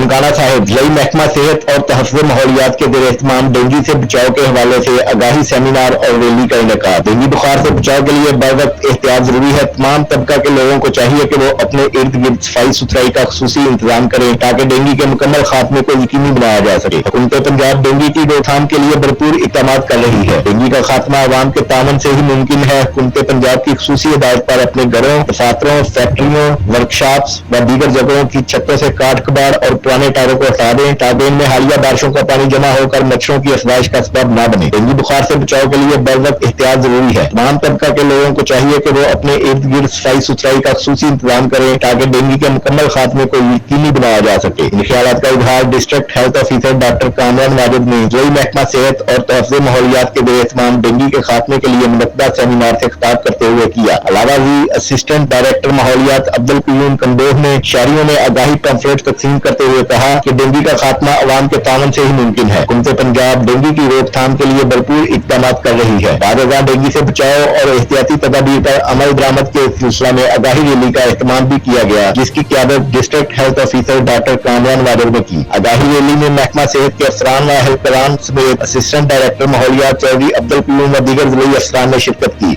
ननकाना साहिब ज़िला महकमा सेहत और तहफ़्फ़ुज़ माहौलियात के ज़ेर एहतमाम डेंगू से बचाव के हवाले से आगाही सेमिनार और रैली का इनेकाद। डेंगू बुखार से बचाव के लिए बर वक्त एहतियात जरूरी है। तमाम तबका के लोगों को चाहिए कि वो अपने इर्द गिर्द सफाई सुथराई का खुसूसी इंतजाम करें ताकि डेंगू के मुकम्मल खात्मे को यकीनी बनाया जा सके। हुकूमत पंजाब डेंगू की रोकथाम के लिए भरपूर इक़दाम कर रही है। डेंगू का खात्मा अवाम के तामन से ही मुमकिन है। हुकूमत पंजाब की खुसूसी हिदायत पर अपने घरों, दफातरों, फैक्ट्रियों, वर्कशॉप्स व दीगर जगहों की छतों से काट कबाड़ और पुराने टायरों को हटा दें ताकि इनमें हालिया बारिशों का पानी जमा होकर मच्छरों की अफजाइश का सबब न बने। डेंगू बुखार से बचाव के लिए बर वक्त एहतियात जरूरी है। तमाम तबका के लोगों को चाहिए कि वो अपने इर्द गिर्द सफाई सुथराई का खुसूसी इंतजाम करें ताकि डेंगू के मुकम्मल खात्मे को यकीनी बनाया जा सके। इन ख्यालात का इजहार district health officer doctor Kamran Wajid ने ज़िला महकमा सेहत और तहफ़्फ़ुज़ माहौलियात के ज़ेर एहतमाम डेंगू के खात्मे के लिए मुनक्कदा सेमिनार से खिताब करते हुए किया। अलावा भी असिस्टेंट डायरेक्टर माहौलियात अब्दुल क़य्यूम कंदोह ने शहरियों में आगाही पैम्फलेट तकसीम करते हुए कहा कि डेंगू का खात्मा अवाम के तामन से ही मुमकिन है। हुकूमत पंजाब डेंगू की रोकथाम के लिए भरपूर इक़दाम कर रही है। बारगाह डेंगू से बचाव और एहतियाती तदाबीर पर अमल दरामद के सिलसिला में आगाही रैली का एहतमाम भी किया गया, जिसकी क़यादत district health officer doctor Kamran Wajid ने की। आगाही रैली में महकमा सेहत के अफसरान व अहलकारान समेत असिस्टेंट डायरेक्टर माहौलियात चौधरी अब्दुल क़य्यूम व दीगर ज़िली अफसरान ने शिरकत की।